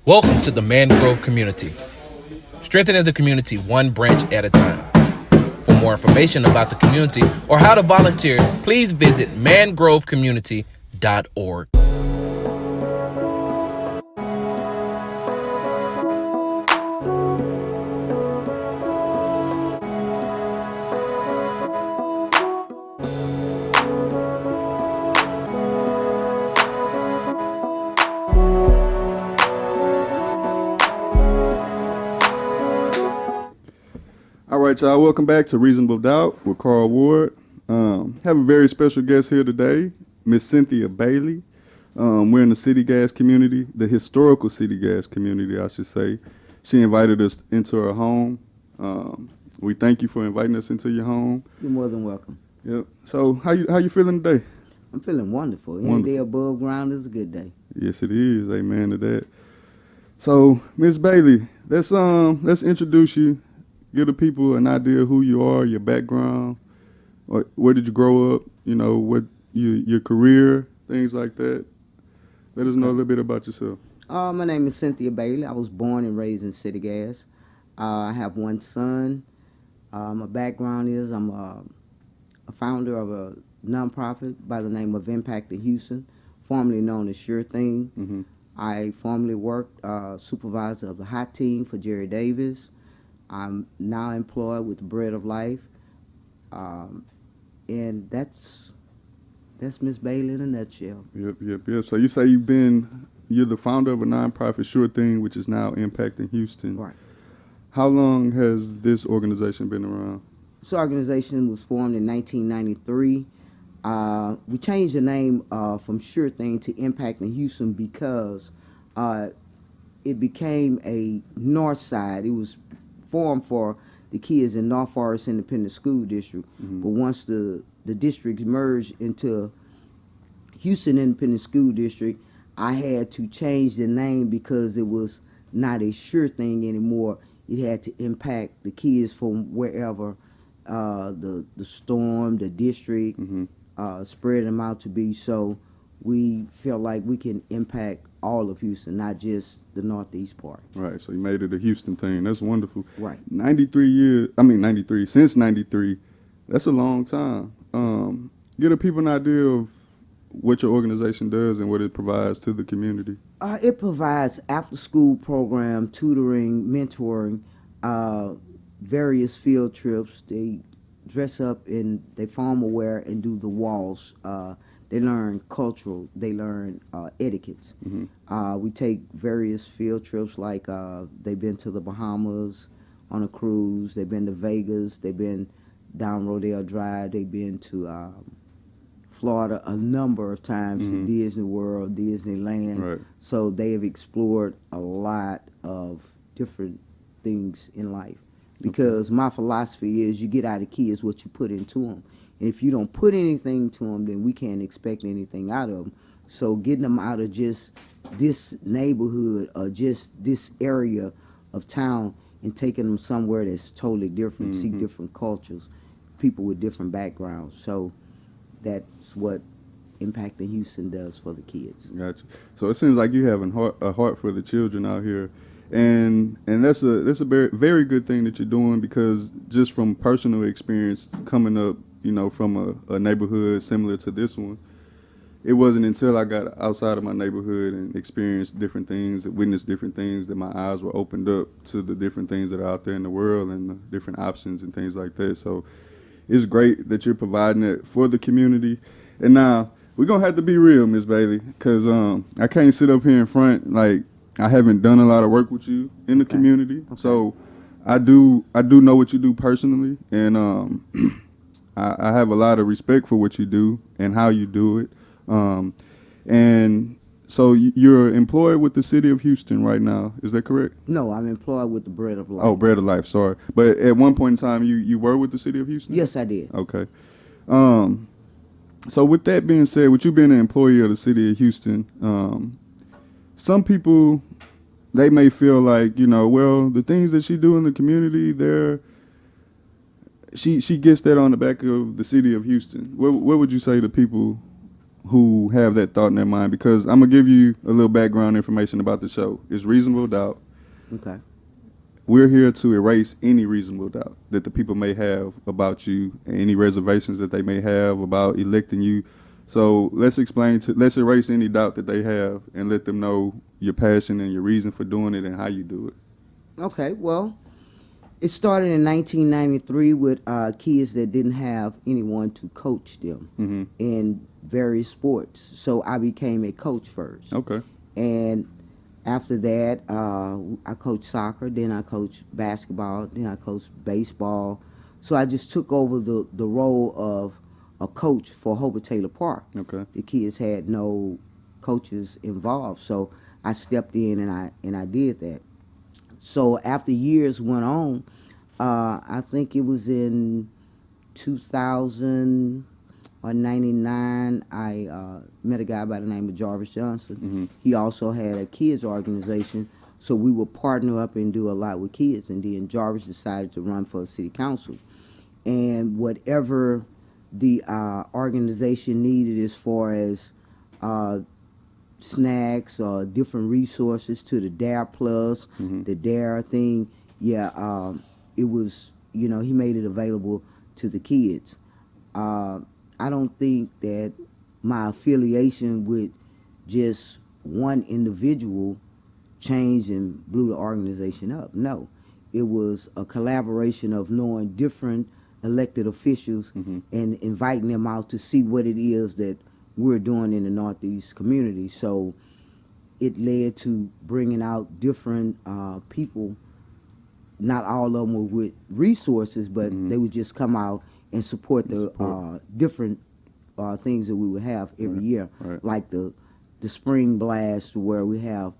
Welcome to the Mangrove Community, strengthening the community one branch at a time. For more information about the community or how to volunteer, please visit mangrovecommunity.org. All right, y'all. Welcome back to Reasonable Doubt with Carl Ward. Have a very special guest here today, Miss Cynthia Bailey. We're in the Settegast community, the historical Settegast community, I should say. She invited us into her home. We thank you for inviting us into your home. You're more than welcome. Yep. So how you feeling today? I'm feeling wonderful. Any day above ground is a good day. Yes, it is. Amen to that. So, Miss Bailey, let's introduce you. Give the people an idea of who you are, your background, where did you grow up, what your career, things like that. Let us know a little bit about yourself. My name is Cynthia Bailey. I was born and raised in Settegast. I have one son. My background is I'm a founder of a nonprofit by the name of Impact in Houston, formerly known as Sure Thing. Mm-hmm. I formerly worked supervisor of the hot team for Jerry Davis. I'm now employed with the Bread of Life, and that's Miss Bailey in a nutshell. Yep. So you say you're the founder of a nonprofit, Sure Thing, which is now Impacting Houston. Right. How long has this organization been around? This organization was formed in 1993. We changed the name from Sure Thing to Impacting Houston because it became a north side. It was formed for the kids in North Forest Independent School District. Mm-hmm. But once the districts merged into Houston Independent School District, I had to change the name because it was not a sure thing anymore. It had to impact the kids from wherever the storm, the district, spread them out to be. So we felt like we can impact all of Houston, not just the northeast part. Right, so you made it a Houston thing. That's wonderful. Right. 93, since 93, that's a long time. Give the people an idea of what your organization does and what it provides to the community. It provides after-school program, tutoring, mentoring, various field trips. They dress up in they formal wear and do the walls. They learn cultural. They learn etiquette. Mm-hmm. We take various field trips, like they've been to the Bahamas on a cruise. They've been to Vegas. They've been down Rodeo Drive. They've been to Florida a number of times, to Disney World, Disneyland. Right. So they have explored a lot of different things in life. Because my philosophy is you get out of kids what you put into them. And if you don't put anything to them, then we can't expect anything out of them. So getting them out of just this neighborhood or just this area of town and taking them somewhere that's totally different, see different cultures, people with different backgrounds. So that's what Impacting Houston does for the kids. Gotcha. So it seems like you have a heart for the children out here. And that's a very, very good thing that you're doing, because just from personal experience coming up, from a neighborhood similar to this one, it wasn't until I got outside of my neighborhood and experienced different things, witnessed different things, that my eyes were opened up to the different things that are out there in the world and the different options and things like that. So it's great that you're providing it for the community. And now we're going to have to be real, Miss Bailey, because I can't sit up here in front like I haven't done a lot of work with you in the community. Okay. So I do know what you do personally, and I have a lot of respect for what you do and how you do it. And so you're employed with the city of Houston right now. Is that correct? No, I'm employed with the Bread of Life. Oh, Bread of Life, sorry. But at one point in time, you were with the city of Houston? Yes, I did. Okay. So with that being said, with you being an employee of the city of Houston, some people, they may feel like, well, the things that she do in the community, she gets that on the back of the city of Houston. What would you say to people who have that thought in their mind, because I'm gonna give you a little background information about the show. It's Reasonable Doubt. Okay. We're here to erase any reasonable doubt that the people may have about you, and any reservations that they may have about electing you. So let's erase any doubt that they have and let them know your passion and your reason for doing it and how you do it. Okay. Well, it started in 1993 with kids that didn't have anyone to coach them in various sports. So I became a coach first. Okay. And after that, I coached soccer, then I coached basketball, then I coached baseball. So I just took over the role of a coach for Hobart Taylor Park. Okay. The kids had no coaches involved, so I stepped in and I did that. So after years went on, I think it was in 2000 or 99, I met a guy by the name of Jarvis Johnson. He also had a kids organization, so we would partner up and do a lot with kids. And then Jarvis decided to run for city council. And whatever the organization needed as far as snacks or different resources to the Dare Plus, the Dare thing, it was, he made it available to the kids. I don't think that my affiliation with just one individual changed and blew the organization up. No, it was a collaboration of knowing different elected officials and inviting them out to see what it is that we're doing in the Northeast community. So it led to bringing out different people. Not all of them were with resources, but they would just come out and support the different things that we would have every year, like the spring blast, where we have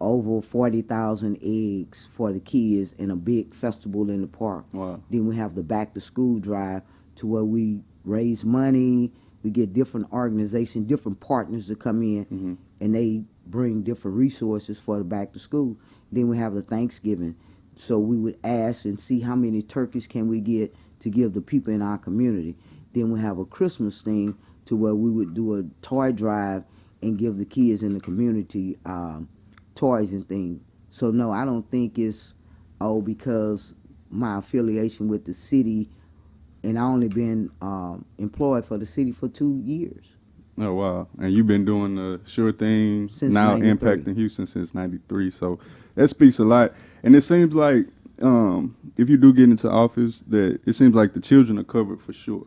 over 40,000 eggs for the kids in a big festival in the park. Wow. Then we have the back to school drive, to where we raise money. We get different organizations, different partners to come in, and they bring different resources for the back to school. Then we have the Thanksgiving. So we would ask and see how many turkeys can we get to give the people in our community. Then we have a Christmas thing, to where we would do a toy drive and give the kids in the community toys and things. So no, I don't think it's because my affiliation with the city, and I only been employed for the city for 2 years. Oh, wow. And you've been doing the sure thing Since now, 93. impacting Houston since 93. So that speaks a lot. And it seems like if you do get into office, that it seems like the children are covered for sure.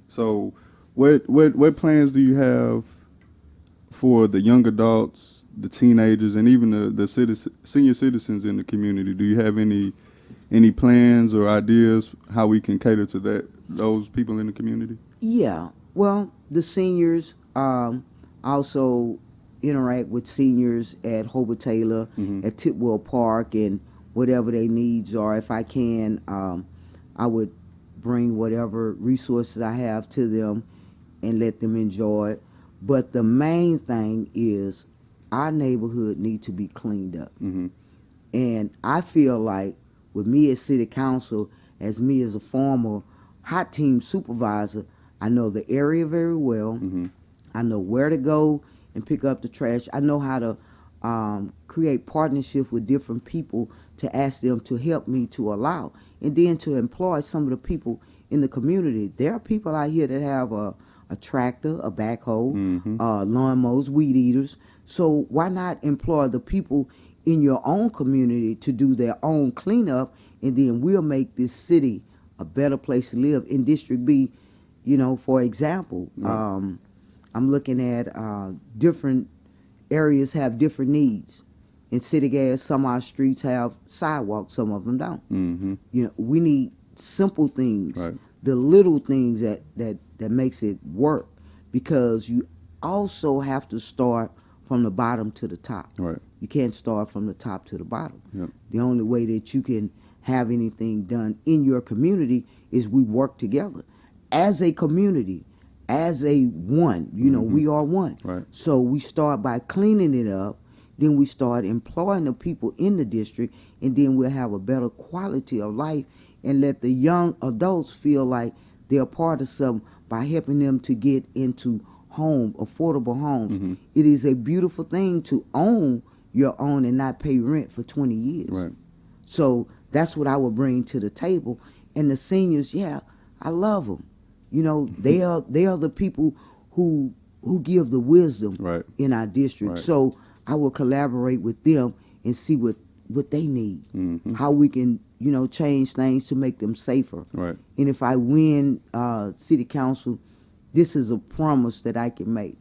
So what plans do you have for the young adults, the teenagers, and even the senior citizens in the community? Do you have any plans or ideas how we can cater to those people in the community? Yeah, well, the seniors also interact with seniors at Hobart Taylor, at Titwell Park, and whatever their needs are. If I can, I would bring whatever resources I have to them and let them enjoy it. But the main thing is our neighborhood needs to be cleaned up. And I feel like with me as city council, as me as a former hot team supervisor, I know the area very well. I know where to go and pick up the trash. I know how to create partnerships with different people to ask them to help me to allow, and then to employ some of the people in the community. There are people out here that have a tractor, a backhoe, lawnmowers, weed eaters. So why not employ the people in your own community to do their own cleanup, and then we'll make this city a better place to live. In District B, for example, I'm looking at different areas have different needs. In Settegast, some of our streets have sidewalks, some of them don't. We need simple things, the little things that makes it work, because you also have to start from the bottom to the top. You can't start from the top to the bottom. The only way that you can have anything done in your community is we work together as a community, as a one. We are one. So we start by cleaning it up, then we start employing the people in the district, and then we'll have a better quality of life, and let the young adults feel like they're part of something by helping them to get into affordable homes. It is a beautiful thing to own your own and not pay rent for 20 years. Right. So that's what I would bring to the table. And the seniors, yeah, I love them. You know, they are the people who give the wisdom Right. in our district. Right. So I will collaborate with them and see what they need, how we can, you know, change things to make them safer. Right. And if I win city council, this is a promise that I can make.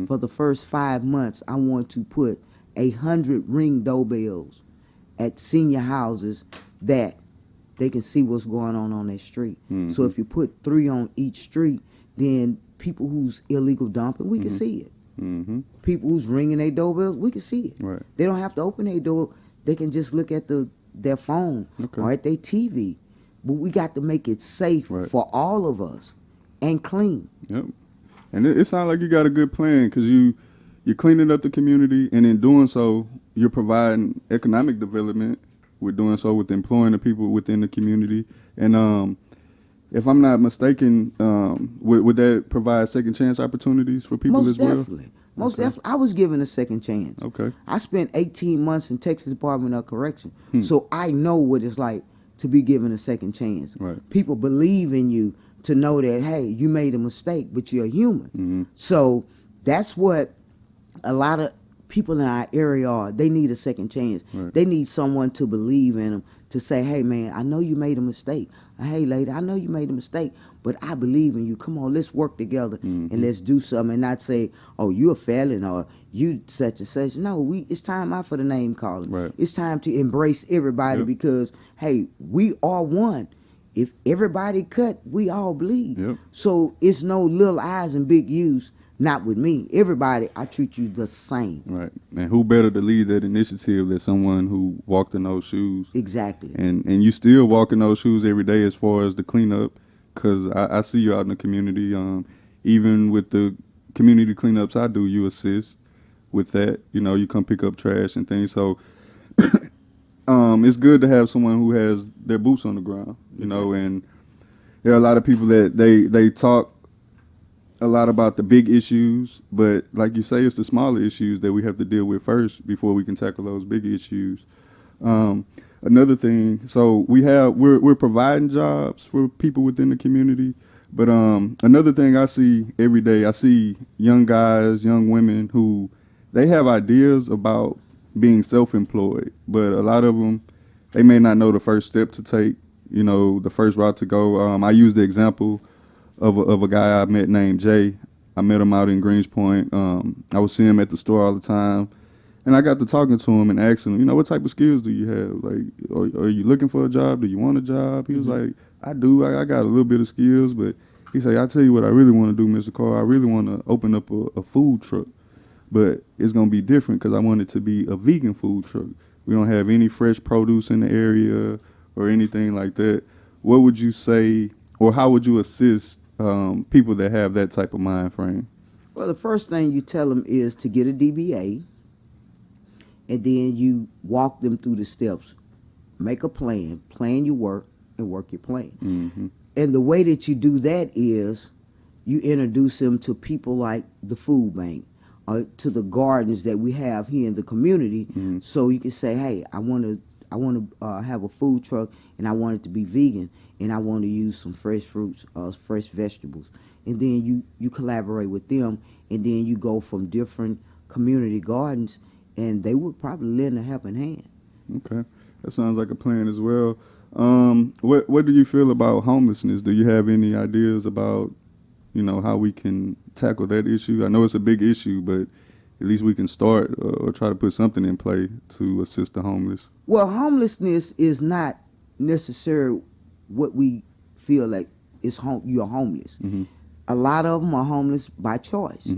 For the first 5 months, I want to put 100 ring doorbells at senior houses that they can see what's going on that street. So if you put 3 on each street, then people who's illegal dumping, we can see it. People who's ringing their doorbells, we can see it. Right. They don't have to open their door. They can just look at their phone or at their TV. But we got to make it safe for all of us and clean. Yep. And it sounds like you got a good plan because you're cleaning up the community, and in doing so, you're providing economic development. We're doing so with employing the people within the community. And if I'm not mistaken, would that provide second chance opportunities for people Most as well? definitely. Most definitely. I was given a second chance. Okay. I spent 18 months in Texas Department of Correction. So I know what it's like to be given a second chance. Right. People believe in you to know that, hey, you made a mistake, but you're human. So that's what a lot of people in our area are. They need a second chance. Right. They need someone to believe in them, to say, hey, man, I know you made a mistake. Hey, lady, I know you made a mistake, but I believe in you. Come on, let's work together and let's do something, and not say, oh, you're a felon or you such and such. No, it's time out for the name calling. Right. It's time to embrace everybody because, hey, we are one. If everybody cut, we all bleed. Yep. So it's no little I's and big U's. Not with me. Everybody, I treat you the same. Right. And who better to lead that initiative than someone who walked in those shoes? Exactly. And you still walk in those shoes every day as far as the cleanup, because I see you out in the community. Even with the community cleanups I do, you assist with that. You know, you come pick up trash and things. So it's good to have someone who has their boots on the ground, you know, and there are a lot of people that they talk a lot about the big issues, but like you say, it's the smaller issues that we have to deal with first before we can tackle those big issues. Another thing, so we're providing jobs for people within the community, but another thing I see every day, I see young guys, young women who they have ideas about being self-employed, but a lot of them, they may not know the first step to take, you know, the first route to go. I use the example of a guy I met named Jay. I met him out in Greenspoint. I would see him at the store all the time, and I got to talking to him and asking him, you know, what type of skills do you have? Like, are you looking for a job? Do you want a job? He was like, I do. I got a little bit of skills, but he said, I tell you what I really want to do, Mr. Carr. I really want to open up a food truck, but it's going to be different because I want it to be a vegan food truck. We don't have any fresh produce in the area or anything like that. What would you say, or how would you assist people that have that type of mind frame? Well, the first thing you tell them is to get a DBA, and then you walk them through the steps. Make a plan your work, and work your plan. And the way that you do that is you introduce them to people like the food bank, or to the gardens that we have here in the community. So you can say, hey, I want to have a food truck, and I want it to be vegan, and I want to use some fresh fruits, fresh vegetables. And then you collaborate with them, and then you go from different community gardens, and they would probably lend a helping hand. Okay, that sounds like a plan as well. What do you feel about homelessness? Do you have any ideas about, you know, how we can tackle that issue? I know it's a big issue, but at least we can start or try to put something in play to assist the homeless. Well, homelessness is not necessarily what we feel like is you're homeless. A lot of them are homeless by choice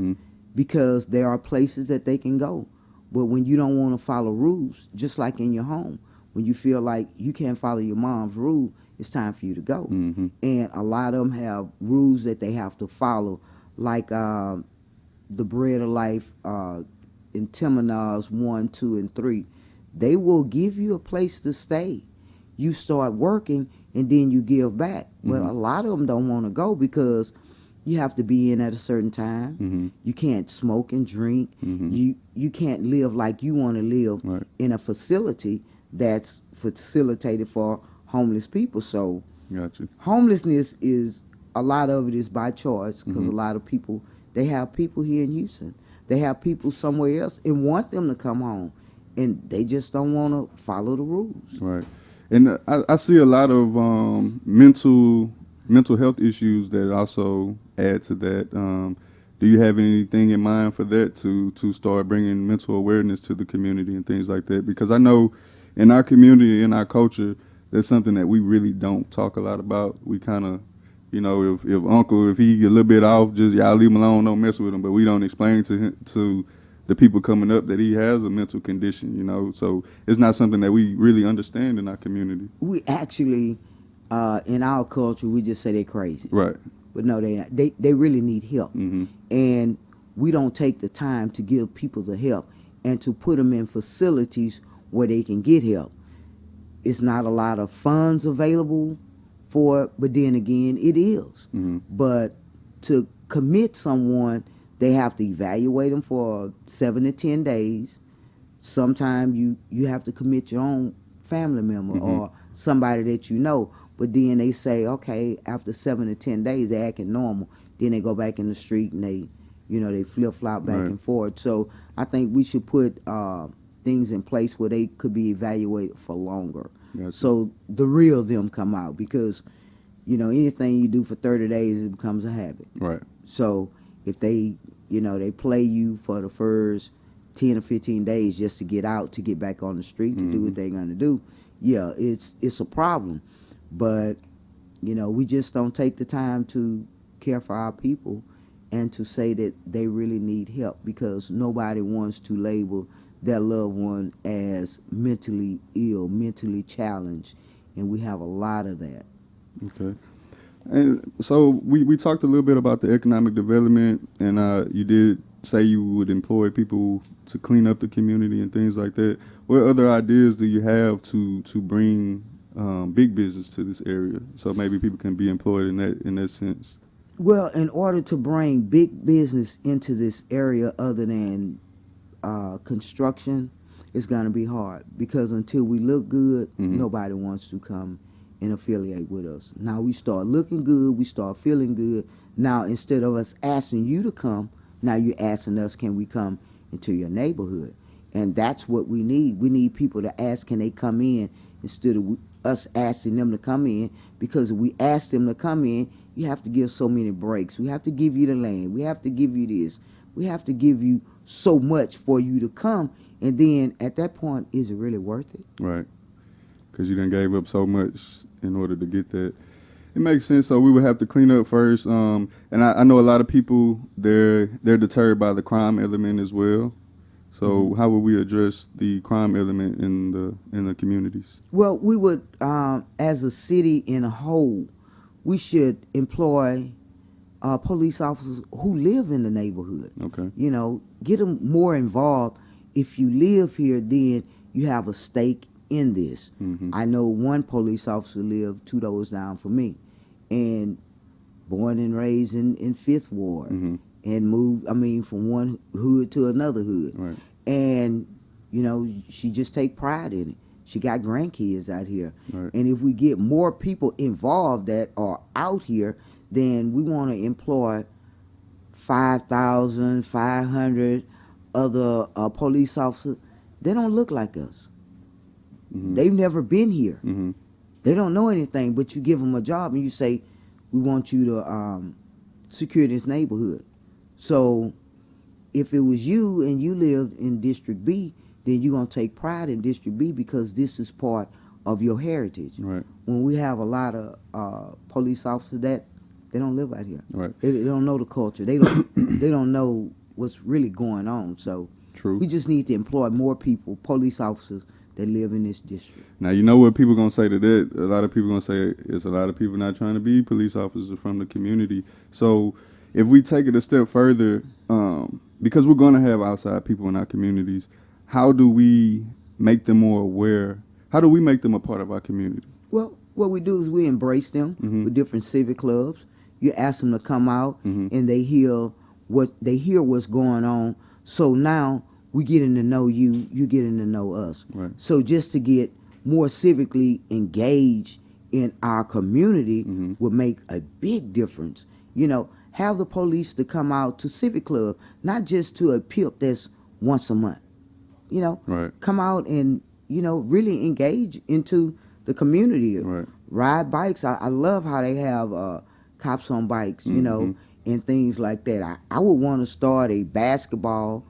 because there are places that they can go. But when you don't want to follow rules, just like in your home, when you feel like you can't follow your mom's rule, it's time for you to go. And a lot of them have rules that they have to follow, like the Bread of Life in Temenos 1, 2, and 3. They will give you a place to stay. You start working, and then you give back. But a lot of them don't want to go because You have to be in at a certain time. Mm-hmm. You can't smoke and drink. Mm-hmm. You can't live like you want to live Right. in a facility that's facilitated for homeless people. So Gotcha. homelessness is a lot of it is by choice because Mm-hmm. a lot of people they have people here in Houston, they have people somewhere else and want them to come home, and they just don't want to follow the rules. Right. And I see a lot of mental health issues that also add to that. Do you have anything in mind for that to start bringing mental awareness to the community and things like that? Because I know in our community, in our culture, that's something that we really don't talk a lot about. We kind of, if uncle, if he get a little bit off, just y'all leave him alone, don't mess with him. But we don't explain to the people coming up that he has a mental condition, So it's not something that we really understand in our community. We actually, in our culture, we just say they're crazy. Right. But no, they not. They really need help. Mm-hmm. And we don't take the time to give people the help and to put them in facilities where they can get help. It's not a lot of funds available for it, but then again, it is. Mm-hmm. But to commit someone, they have to evaluate them for 7 to 10 days. Sometimes you have to commit your own family member Mm-hmm. or somebody that you know. But then they say, okay, after 7 to 10 days, they're acting normal. Then they go back in the street and they flip-flop back Right. and forth. So I think we should put things in place where they could be evaluated for longer. Gotcha. So the real them come out because, anything you do for 30 days, it becomes a habit. Right. So if they play you for the first 10 or 15 days just to get out, to get back on the street, to do what they're going to do, yeah, it's a problem. But, we just don't take the time to care for our people and to say that they really need help because nobody wants to label their loved one as mentally ill, mentally challenged, and we have a lot of that. Okay. And so we talked a little bit about the economic development, and you did say you would employ people to clean up the community and things like that. What other ideas do you have to bring big business to this area, so maybe people can be employed in that sense? Well, in order to bring big business into this area other than construction, it's going to be hard because until we look good, nobody wants to come and affiliate with us. Now we start looking good, we start feeling good. Now instead of us asking you to come, now you're asking us, can we come into your neighborhood? And that's what we need. We need people to ask, can they come in, instead of us asking them to come in, because if we ask them to come in, you have to give so many breaks. We have to give you the land. We have to give you this. We have to give you so much for you to come. And then at that point, is it really worth it? Right. Because you done gave up so much in order to get that. It makes sense. So we would have to clean up first. And I know a lot of people, they're deterred by the crime element as well. So how would we address the crime element in the communities? Well, we would, as a city in a whole, we should employ police officers who live in the neighborhood. Okay. Get them more involved. If you live here, then you have a stake in this. I know one police officer lived 2 doors down from me, and born and raised in Fifth Ward, and moved, from one hood to another hood. Right. And, she just take pride in it. She got grandkids out here. Right. And if we get more people involved that are out here, then we want to employ 5,500 other police officers. They don't look like us. They've never been here. They don't know anything, but you give them a job and you say, we want you to secure this neighborhood. So if it was you and you lived in District B, then you're going to take pride in District B because this is part of your heritage. Right. When we have a lot of police officers that they don't live out here. Right. They don't know the culture. They don't they don't know what's really going on. So True. we just need to employ more people, police officers that live in this district. Now, you know what people going to say to that? A lot of people going to say it's a lot of people not trying to be police officers from the community. So if we take it a step further, because we're going to have outside people in our communities, how do we make them more aware? How do we make them a part of our community? Well, what we do is we embrace them with different civic clubs. You ask them to come out, Mm-hmm. and they hear what's going on. So now we getting to know you, you getting to know us. Right. So just to get more civically engaged in our community Mm-hmm. would make a big difference. You know, have the police to come out to Civic Club, not just to a PIP that's once a month. You know, Right. come out and, you know, really engage into the community. Right. Ride bikes. I love how they have cops on bikes, you know, Mm-hmm. and things like that. I would want to start a basketball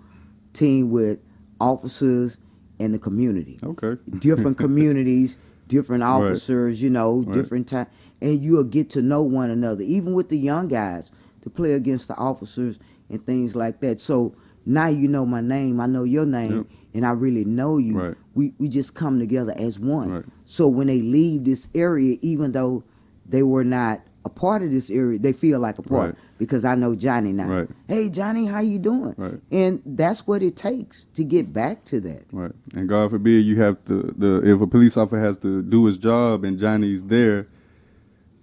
team with officers in the community. Okay. Different communities, different Right. officers, you know, Right. different time, and you'll get to know one another, even with the young guys, to play against the officers and things like that. So now you know my name, I know your name, Yep. and I really know you. Right. We just come together as one. Right. So when they leave this area, even though they were not a part of this area, they feel like a part, Right. because I know Johnny now. Right. Hey Johnny, how you doing? Right. And that's what it takes to get back to that. Right. And God forbid you have to if a police officer has to do his job and Johnny's there,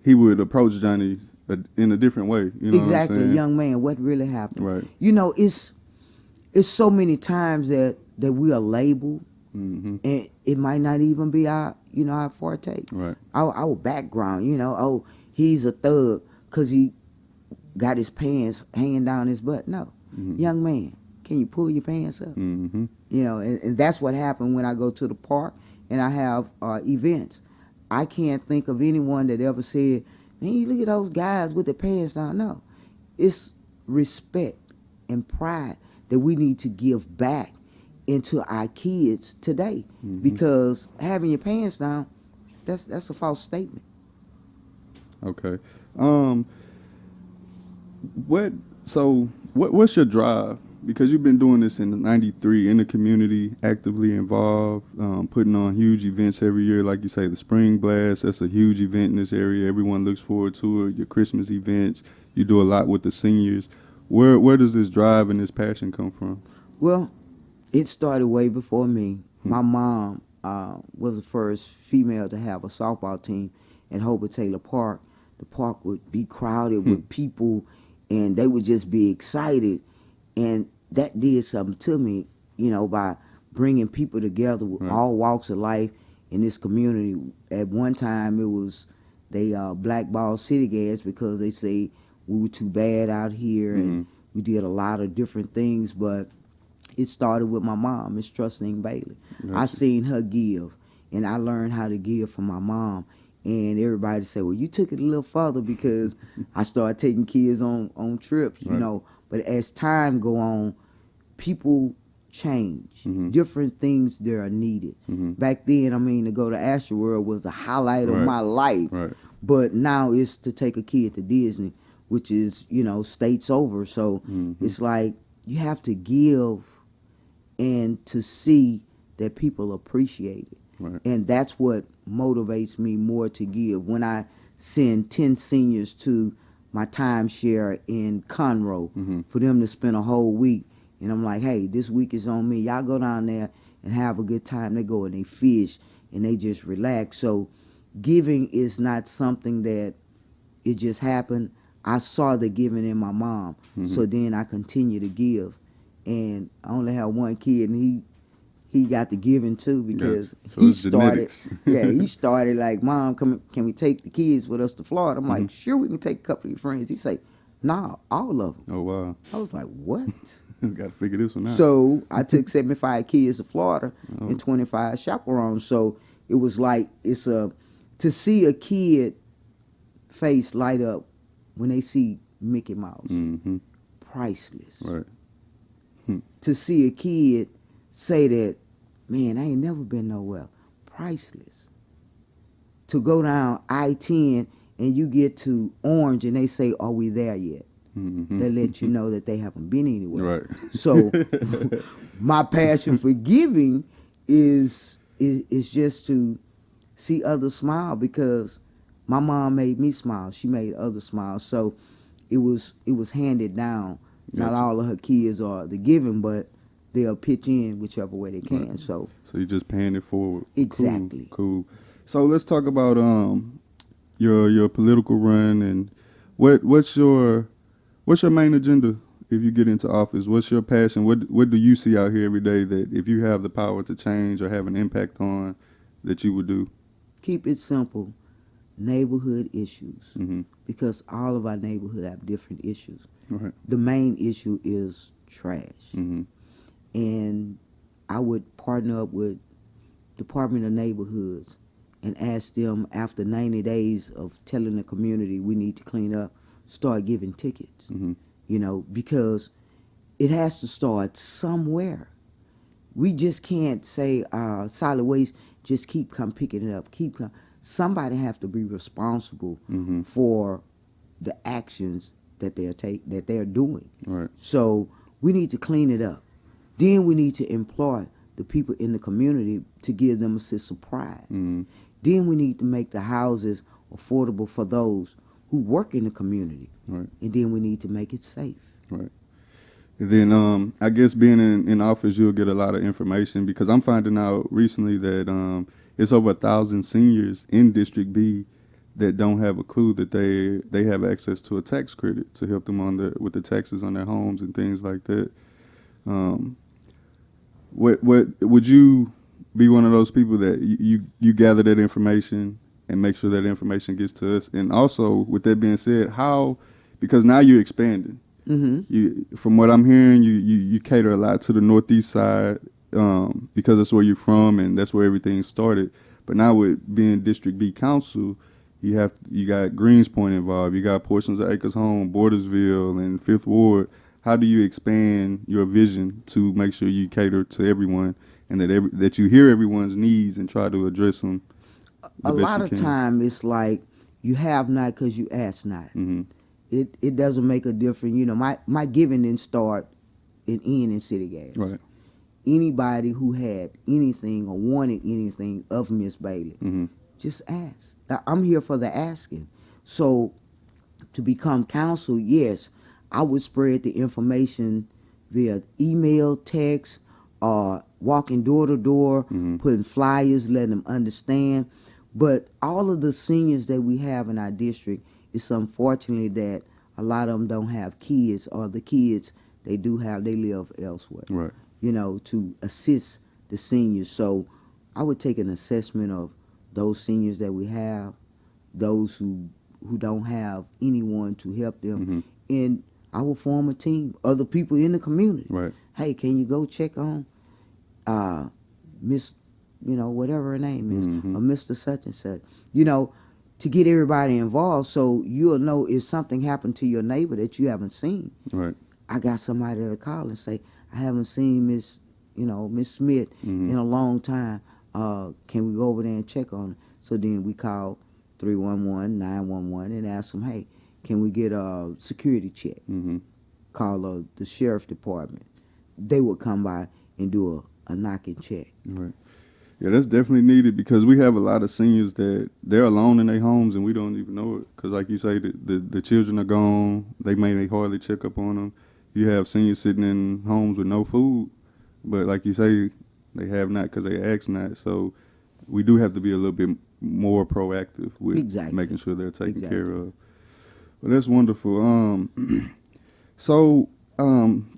he would approach Johnny in a different way. You know Exactly, what I'm saying? young man, what really happened? Right. You know, it's so many times that we are labeled, Mm-hmm. and it might not even be our forte. Right. Our background, you know, oh, he's a thug because he got his pants hanging down his butt. No, young man, can you pull your pants up? Mm-hmm. You know, and that's what happened when I go to the park and I have events. I can't think of anyone that ever said, man, you look at those guys with their pants down. No, it's respect and pride that we need to give back into our kids today, because having your pants down, that's a false statement. Okay. What's your drive? Because you've been doing this in '93 in the community, actively involved, putting on huge events every year. Like you say, the Spring Blast, that's a huge event in this area. Everyone looks forward to it. Your Christmas events, you do a lot with the seniors. Where does this drive and this passion come from? Well, it started way before me. My mom was the first female to have a softball team at Hobart Taylor Park. The park would be crowded with people, and they would just be excited. And that did something to me, you know, by bringing people together with all walks of life in this community. At one time, it was they blackballed Settegast because they say we were too bad out here, and we did a lot of different things, but it started with my mom, Miss Cynthia Bailey. I seen her give, and I learned how to give from my mom. And everybody say, well, you took it a little further, because I started taking kids on trips, you know. But as time go on, people change. Different things that are needed. Back then, I mean, to go to Astroworld was the highlight of my life. Right. But now it's to take a kid to Disney, which is, you know, states over. So it's like you have to give and to see that people appreciate it. Right. And that's what motivates me more to give. When I send 10 seniors to my timeshare in Conroe for them to spend a whole week, and I'm like, hey, this week is on me. Y'all go down there and have a good time. They go and they fish and they just relax. So giving is not something that it just happened. I saw the giving in my mom, so then I continue to give. And I only have one kid, and he got the giving too, because so he it's started. genetics. He started like, Mom, can we take the kids with us to Florida? I'm like, sure, we can take a couple of your friends. He say, nah, all of them. Oh wow. I was like, what? Got to figure this one out. So I took 75 kids to Florida and 25 chaperones. So it was like, to see a kid face light up when they see Mickey Mouse, priceless. Right. To see a kid say that, man, I ain't never been nowhere, priceless. To go down I-10 and you get to Orange and they say, are we there yet? They let you know that they haven't been anywhere. Right. So my passion for giving is just to see others smile, because my mom made me smile. She made others smile. So it was handed down. Not all of her kids are the giving, but they'll pitch in whichever way they can. Right. So you're just paying it forward. Exactly. Cool. So let's talk about your political run and What's your main agenda if you get into office? What's your passion? What do you see out here every day that if you have the power to change or have an impact on, that you would do? Keep it simple. Neighborhood issues, Mm-hmm. because all of our neighborhood have different issues. Right. The main issue is trash, Mm-hmm. and I would partner up with Department of Neighborhoods and ask them after 90 days of telling the community we need to clean up, start giving tickets. Mm-hmm. You know, because it has to start somewhere. We just can't say solid waste, just keep come picking it up. Somebody have to be responsible Mm-hmm. for the actions that they're doing. Right. So we need to clean it up. Then we need to employ the people in the community to give them a sense of pride. Mm-hmm. Then we need to make the houses affordable for those who work in the community. Right. And then we need to make it safe. Right. And then I guess being in office, you'll get a lot of information, because I'm finding out recently that it's over 1,000 seniors in District B that don't have a clue that they have access to a tax credit to help them with the taxes on their homes and things like that. What would you be one of those people that you gather that information and make sure that information gets to us? And also, with that being said, how, because now you're expanding. Mm-hmm. From what I'm hearing, you cater a lot to the northeast side, because that's where you're from and that's where everything started. But now with being District B Council, you got Greenspoint involved, you got portions of Acres Home, Bordersville, and Fifth Ward. How do you expand your vision to make sure you cater to everyone and that you hear everyone's needs and try to address them the A best lot you of can? time it's like you have not because you ask not. Mm-hmm. It doesn't make a difference. You know, my giving didn't start and end in Settegast. Right. Anybody who had anything or wanted anything of Miss Bailey, Mm-hmm. just ask. I'm here for the asking. So to become council, yes, I would spread the information via email, text, or walking door to door, putting flyers, letting them understand. But all of the seniors that we have in our district, it's unfortunately that a lot of them don't have kids, or the kids they do have, they live elsewhere. Right. You know, to assist the seniors. So I would take an assessment of those seniors that we have, those who don't have anyone to help them, and I will form a team, other people in the community. Right. Hey, can you go check on Miss, whatever her name is, or Mr. Such and Such, to get everybody involved so you'll know if something happened to your neighbor that you haven't seen. Right. I got somebody to call and say, I haven't seen Miss Smith in a long time. Can we go over there and check on her? So then we call 311, 911 and ask them, hey, can we get a security check? Mm-hmm. Call the sheriff department. They would come by and do a knock and check. Right. Yeah, that's definitely needed, because we have a lot of seniors that they're alone in their homes and we don't even know it. Because like you say, the children are gone. They may hardly check up on them. You have seniors sitting in homes with no food. But like you say, they have not because they ask not. So we do have to be a little bit more proactive with making sure they're taken care of. Well, that's wonderful. So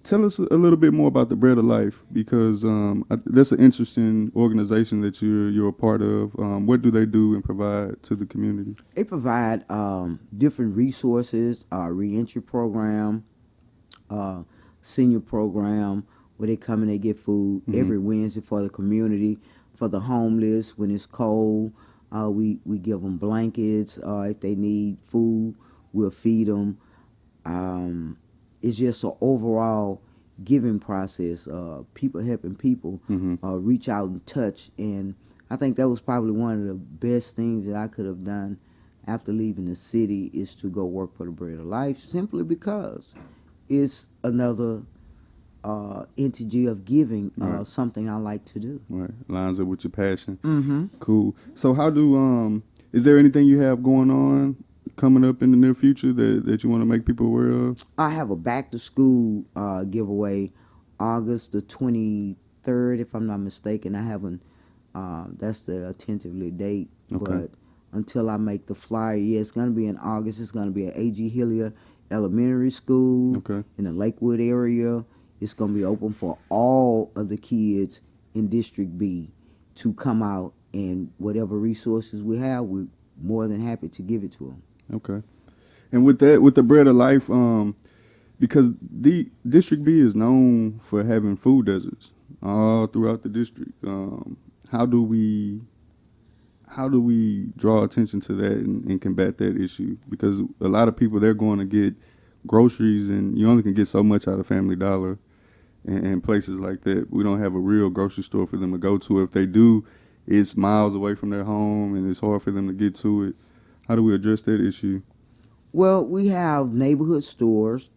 tell us a little bit more about the Bread of Life, because that's an interesting organization that you're a part of. What do they do and provide to the community? They provide different resources, reentry program, senior program, where they come and they get food every Wednesday for the community. For the homeless, when it's cold, we give them blankets. If they need food, we'll feed them. It's just an overall giving process. People helping people reach out and touch. And I think that was probably one of the best things that I could have done after leaving the city, is to go work for the Bread of Life, simply because it's another entity of giving, something I like to do. Right, lines up with your passion. Mm-hmm. Cool. So how do is there anything you have going on coming up in the near future that you want to make people aware of? I have a back to school giveaway August the 23rd, if I'm not mistaken. I haven't, that's the tentatively date, Okay. but until I make the flyer. Yeah, it's gonna be in August. It's gonna be at A.G. Hillier Elementary School Okay. in the Lakewood area. It's gonna be open for all of the kids in District B to come out, and whatever resources we have, we're more than happy to give it to them. Okay. And with that, with the Bread of Life, because the District B is known for having food deserts all throughout the district. How do we draw attention to that and combat that issue? Because a lot of people, they're going to get groceries, and you only can get so much out of Family Dollar and places like that. We don't have a real grocery store for them to go to. If they do, it's miles away from their home, and it's hard for them to get to it. How do we address that issue? Well, we have neighborhood stores.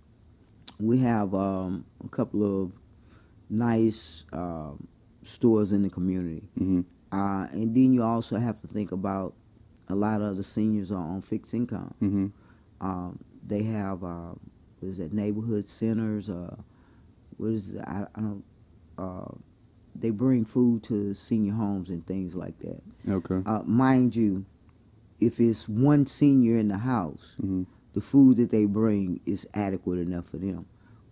We have a couple of nice stores in the community. Mm-hmm. And then you also have to think about a lot of the seniors are on fixed income. Mm-hmm. They have, what is that, neighborhood centers? What is it? I don't. They bring food to senior homes and things like that. Okay. Mind you, if it's one senior in the house, Mm-hmm. the food that they bring is adequate enough for them.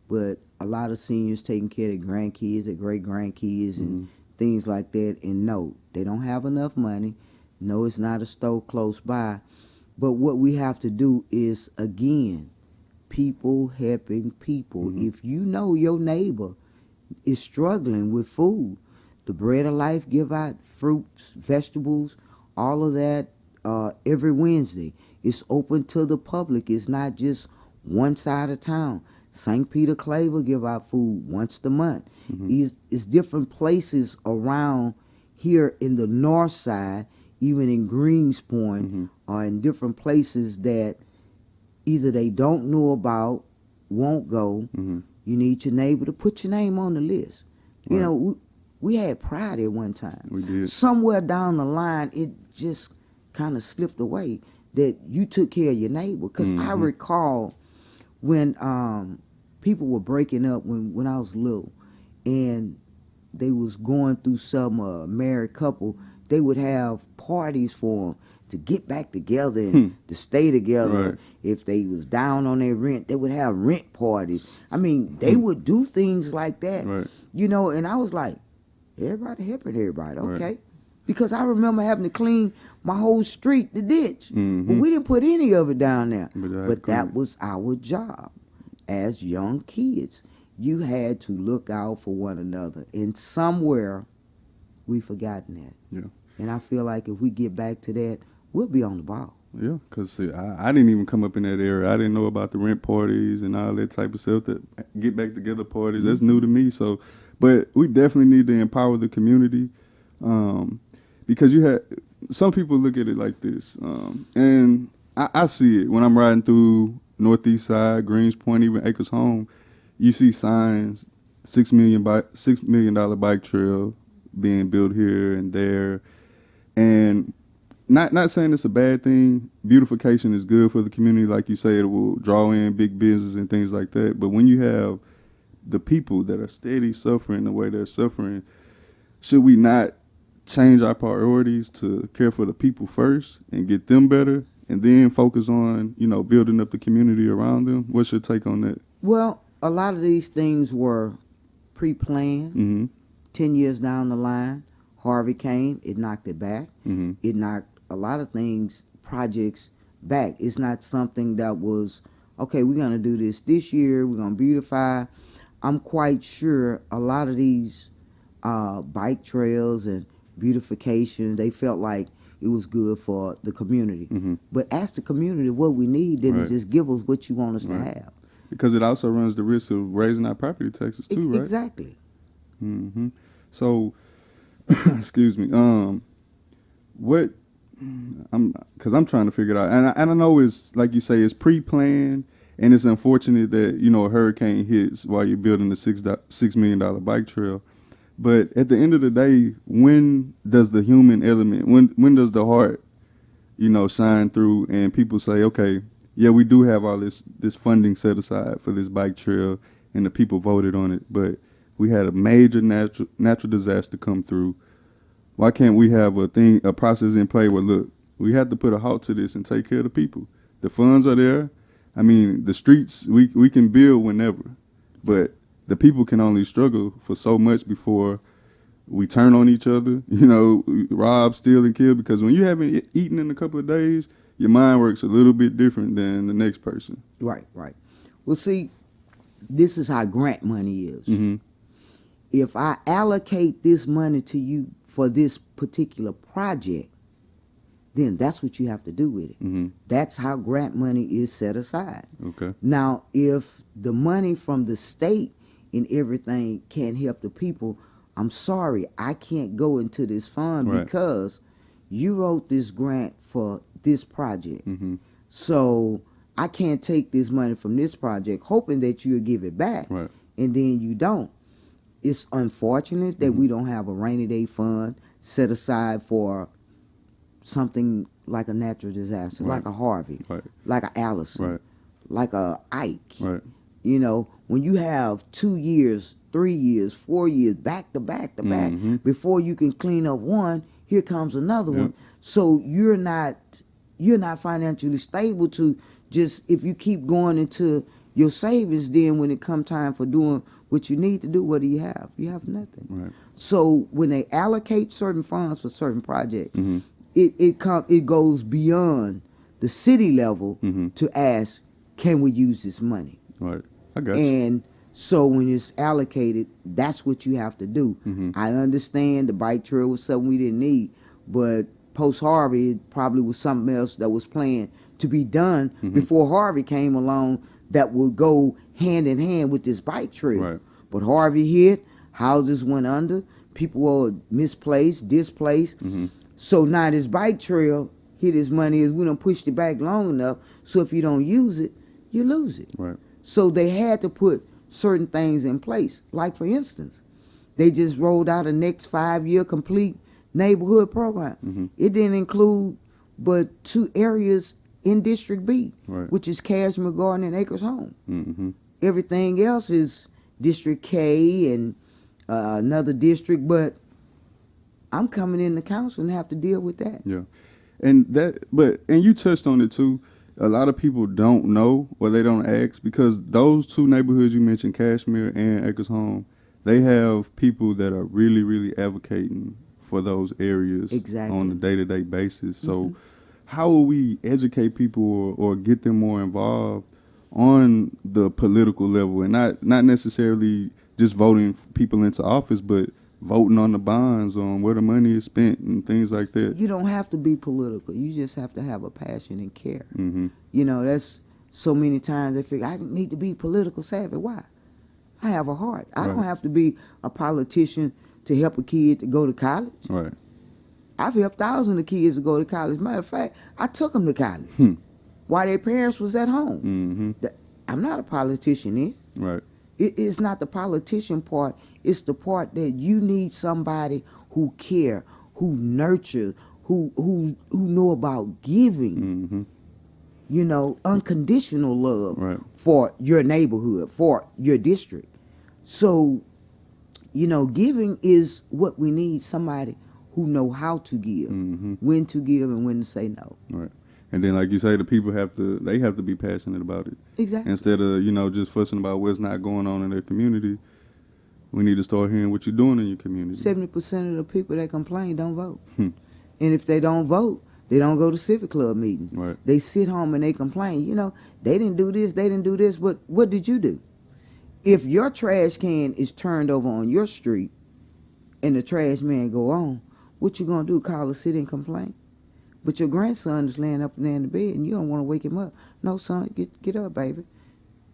But a lot of seniors taking care of their grandkids, their great grandkids, and things like that. And no, they don't have enough money. No, it's not a store close by. But what we have to do is, again, people helping people. Mm-hmm. If you know your neighbor is struggling with food, the Bread of Life give out fruits, vegetables, all of that every Wednesday. It's open to the public. It's not just one side of town. St. Peter Claver give out food once a month. It's different places around here in the north side, even in Greenspoint, or in different places that either they don't know about, won't go. You need your neighbor to put your name on the list. You Right. know, we had pride at one time. We did. Somewhere down the line, it just kind of slipped away that you took care of your neighbor. Because I recall when people were breaking up when I was little, and they was going through some married couple, they would have parties for them to get back together and to stay together. Right. If they was down on their rent, they would have rent parties. I mean, they would do things like that. Right. You know, and I was like, everybody helping everybody, okay? Right. Because I remember having to clean my whole street, the ditch. But we didn't put any of it down there. But you had to But clean that it. was our job as young kids. You had to look out for one another. And somewhere, we've forgotten that. Yeah. And I feel like if we get back to that, we'll be on the ball. Yeah, because I didn't even come up in that area. I didn't know about the rent parties and all that type of stuff, that get back together parties. That's new to me. So, but we definitely need to empower the community, because you had some people look at it like this, and I see it when I'm riding through Northeast Side, Greenspoint, even Acres Home. You see signs, $6 million bike trail being built here and there, and not saying it's a bad thing. Beautification is good for the community, like you say. It will draw in big business and things like that. But when you have the people that are steady suffering the way they're suffering, should we not change our priorities to care for the people first and get them better, and then focus on, building up the community around them? What's your take on that? Well, a lot of these things were pre-planned. Mm-hmm. 10 years down the line, Harvey came, it knocked it back. Mm-hmm. It knocked a lot of projects back. It's not something that was, okay, we're going to do this year, we're going to beautify. I'm quite sure a lot of these bike trails and beautification, they felt like it was good for the community. Mm-hmm. But ask the community what we need, then Right. just give us what you want us to Right. have. Because it also runs the risk of raising our property taxes too, right? Exactly. Mm-hmm. So, excuse me. What? Because I'm trying to figure it out, and I know it's like you say, it's pre-planned, and it's unfortunate that a hurricane hits while you're building the $6 million bike trail. But at the end of the day, when does the human element, when does the heart, shine through, and people say, okay, yeah, we do have all this funding set aside for this bike trail, and the people voted on it, but we had a major natural disaster come through. Why can't we have a process in play where, look, We have to put a halt to this and take care of the people. The funds are there. I mean, the streets, we can build whenever, but the people can only struggle for so much before we turn on each other, rob, steal, and kill. Because when you haven't eaten in a couple of days, your mind works a little bit different than the next person. Right. Well, see, this is how grant money is. Mm-hmm. If I allocate this money to you for this particular project, then that's what you have to do with it. Mm-hmm. That's how grant money is set aside. Okay. Now, if the money from the state and everything can't help the people, I'm sorry, I can't go into this fund Right. because you wrote this grant for this project. Mm-hmm. So I can't take this money from this project hoping that you'll give it back. Right. And then you don't. It's unfortunate that we don't have a rainy day fund set aside for something like a natural disaster, Right. like a Harvey, Right. like a Allison, Right. like a Ike. Right. When you have 2 years, 3 years, 4 years, back to back to back, Mm-hmm. before you can clean up one, here comes another Yep. one. So you're not financially stable to just, if you keep going into your savings, then when it come time for doing what you need to do, what do you have? You have nothing. Right. So when they allocate certain funds for certain projects, Mm-hmm. it goes beyond the city level Mm-hmm. to ask, can we use this money? Right. I got you. And so when it's allocated, that's what you have to do. Mm-hmm. I understand the bike trail was something we didn't need, but post Harvey, it probably was something else that was planned to be done before Harvey came along that would go hand in hand with this bike trail. Right. But Harvey hit, houses went under, people were misplaced, displaced. Mm-hmm. So now this bike trail, here this money is, we done pushed it back long enough, so if you don't use it, you lose it. Right. So they had to put certain things in place. Like, for instance, they just rolled out a next 5-year complete neighborhood program. Mm-hmm. It didn't include but 2 areas in District B, Right. which is Cashmere Garden and Acres Home. Mm-hmm. Everything else is District K and another district, but I'm coming in the council and have to deal with that. Yeah. And you touched on it too. A lot of people don't know or they don't ask because those 2 neighborhoods you mentioned, Cashmere and Acres Home, they have people that are really, really advocating for those areas Exactly. on a day-to-day basis. So how will we educate people or get them more involved on the political level and not necessarily just voting people into office, but voting on the bonds, on where the money is spent and things like that? You don't have to be political. You just have to have a passion and care. Mm-hmm. That's so many times they figure, I need to be political savvy. Why? I have a heart. I don't Right. have to be a politician to help a kid to go to college. Right. I've helped thousands of kids to go to college. Matter of fact, I took them to college while their parents was at home. Mm-hmm. I'm not a politician then. Right. It's not the politician part. It's the part that you need somebody who care, who nurture, who know about giving. Mm-hmm. Unconditional love Right. for your neighborhood, for your district. So, giving is what we need. Somebody who know how to give, Mm-hmm. when to give, and when to say no. Right. And then, like you say, the people have to be passionate about it. Exactly. Instead of, just fussing about what's not going on in their community. We need to start hearing what you're doing in your community. 70% of the people that complain don't vote. Hmm. And if they don't vote, they don't go to civic club meetings. Right. They sit home and they complain. They didn't do this, but what did you do? If your trash can is turned over on your street and the trash man go on, what you gonna do, call the city and complain? But your grandson is laying up there in the bed and you don't want to wake him up. No, son, get up, baby.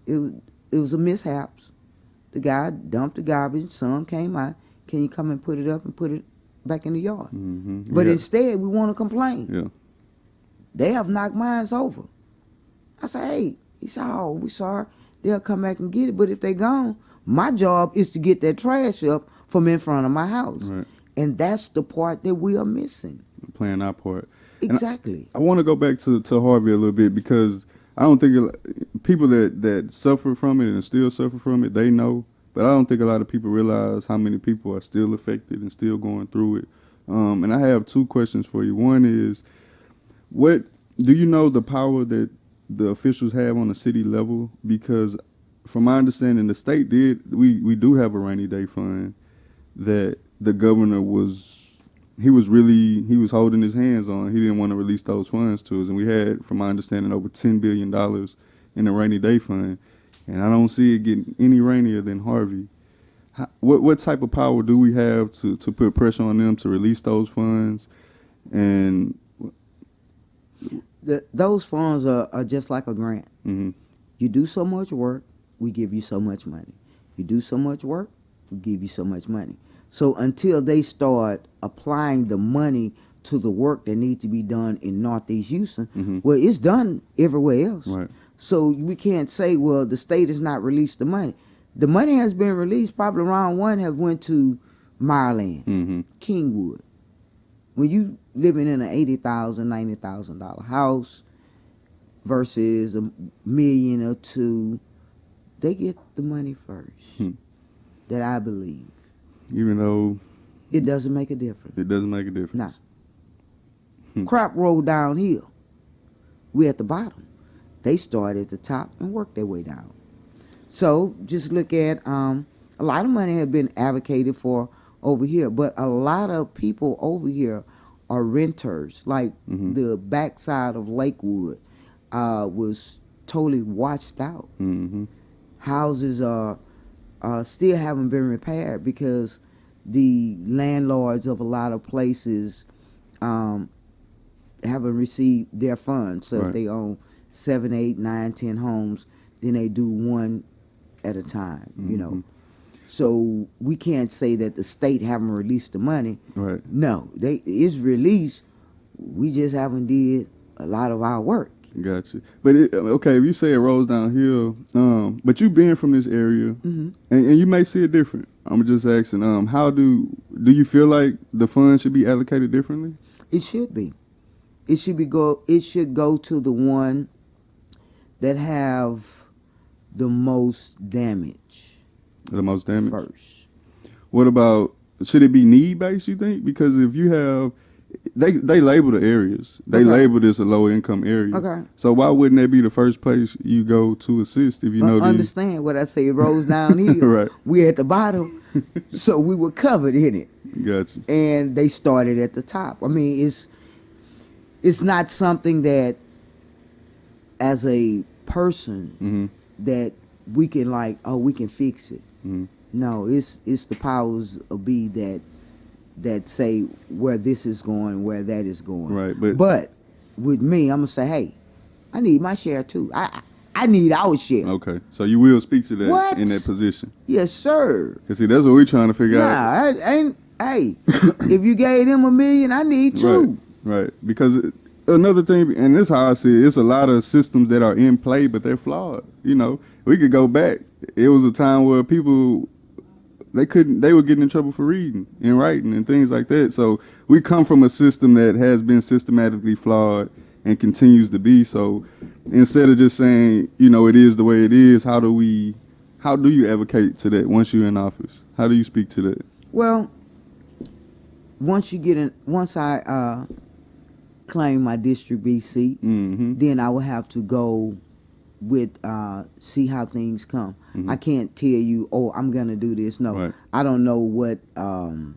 It was a mishaps. The guy dumped the garbage, some came out. Can you come and put it up and put it back in the yard? Mm-hmm. But Yeah. instead, we want to complain. Yeah. They have knocked mines over. I say, hey, he said, oh, we sorry. They'll come back and get it. But if they gone, my job is to get that trash up from in front of my house. Right. And that's the part that we are missing. Playing our part. Exactly. I want to go back to Harvey a little bit because I don't think people that suffer from it and still suffer from it, they know. But I don't think a lot of people realize how many people are still affected and still going through it. And I have 2 questions for you. One is, What do you know the power that the officials have on the city level? Because from my understanding, the state we do have a rainy day fund that the governor was holding his hands on. He didn't want to release those funds to us, and we had, from my understanding, over $10 billion in the rainy day fund, and I don't see it getting any rainier than Harvey. What type of power do we have to put pressure on them to release those funds? And those funds are just like a grant. mm-hmm. You do so much work, we give you so much money. You do so much work, we give you so much money. So until they start applying the money to the work that needs to be done in Northeast Houston, Mm-hmm. well, it's done everywhere else. Right. So we can't say, well, the state has not released the money. The money has been released. Probably round one have went to Maryland, Mm-hmm. Kingwood. When you living in an $80,000, $90,000 house versus $1 million or $2 million, they get the money first. That I believe. Even though It doesn't make a difference. it doesn't make a difference. Nah. Crop rolled downhill. We at the bottom. They start at the top and work their way down. So just look at a lot of money has been advocated for over here, but a lot of people over here are renters. Like the backside of Lakewood was totally washed out. Mm-hmm. Houses are still haven't been repaired because the landlords of a lot of places haven't received their funds. So Right. if they own 7, 8, 9, 10 homes, then they do one at a time, you know. So we can't say that the state haven't released the money. Right. No, it's released. We just haven't did a lot of our work. Gotcha. But okay, if you say it rolls downhill, but you being from this area, and you may see it different. I'm just asking, how do you feel like the funds should be allocated differently? It should be. It should go to the one that have the most damage. The most damage. First. What about, should it be need based? You think? Because if you have, they label the areas. They label this a low income area. Okay. So why wouldn't that be the first place you go to assist if you know? Understand what I say? It rolls downhill. Right. We're at the bottom, so we were covered in it. Gotcha. And they started at the top. I mean, it's not something that, as a person, that we can we can fix it. No, it's the powers of be that say where this is going, where that is going. Right, but with me, I'm gonna say, hey, I need my share too. I need our share. Okay, so you will speak to that What? in that position. Yes, sir. Cause see, that's what we're trying to figure out. Nah, I ain't. Hey, if you gave them $1 million, I need two. Right. Because another thing, and this is how I see it, it's a lot of systems that are in play, but they're flawed. You know, we could go back. It was a time where people, they were getting in trouble for reading and writing and things like that. So we come from a system that has been systematically flawed and continues to be. So instead of just saying, you know, it is the way it is, how do you advocate to that once you're in office? How do you speak to that? Well, once I claim my District B seat, then I will have to go with see how things come. I can't tell you, oh, I'm gonna do this. No, Right. I don't know what. You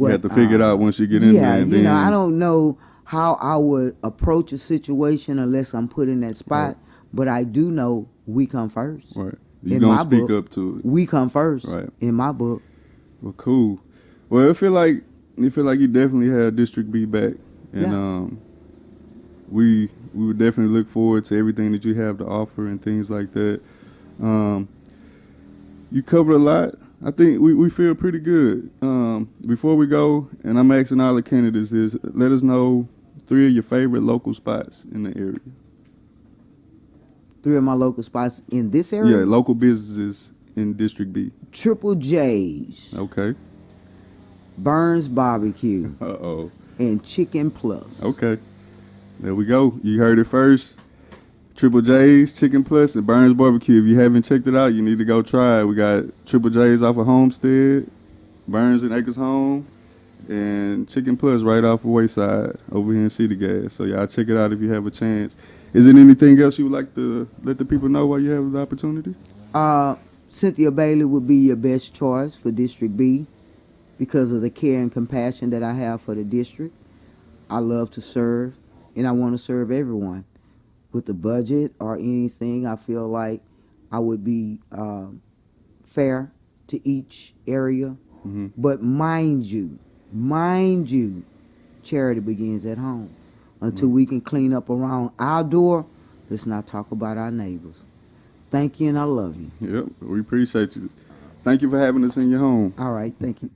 have to figure it out once you get in there. And you know, then, I don't know how I would approach a situation unless I'm put in that spot. Right. But I do know we come first. Right. You're In gonna my speak book, up to it. We come first. Right. In my book. Well, cool. Well, I feel like you definitely had District B back, and Yeah. we would definitely look forward to everything that you have to offer and things like that. You covered a lot. I think we feel pretty good. Before we go, and I'm asking all the candidates this, let us know 3 of your favorite local spots in the area. 3 of my local spots in this area. Yeah, local businesses in District B. Triple J's, Okay. Burns Barbecue, Uh-oh. and Chicken Plus. Okay. There we go. You heard it first. Triple J's, Chicken Plus, and Burns Barbecue. If you haven't checked it out, you need to go try it. We got Triple J's off of Homestead, Burns and Acres Home, and Chicken Plus right off of Wayside over here in Settegast. So y'all check it out if you have a chance. Is there anything else you would like to let the people know while you have the opportunity? Cynthia Bailey would be your best choice for District B because of the care and compassion that I have for the district. I love to serve, and I want to serve everyone. With the budget or anything, I feel like I would be fair to each area. Mm-hmm. But mind you, charity begins at home. Until we can clean up around our door, let's not talk about our neighbors. Thank you, and I love you. Yep, we appreciate you. Thank you for having us in your home. All right, thank you.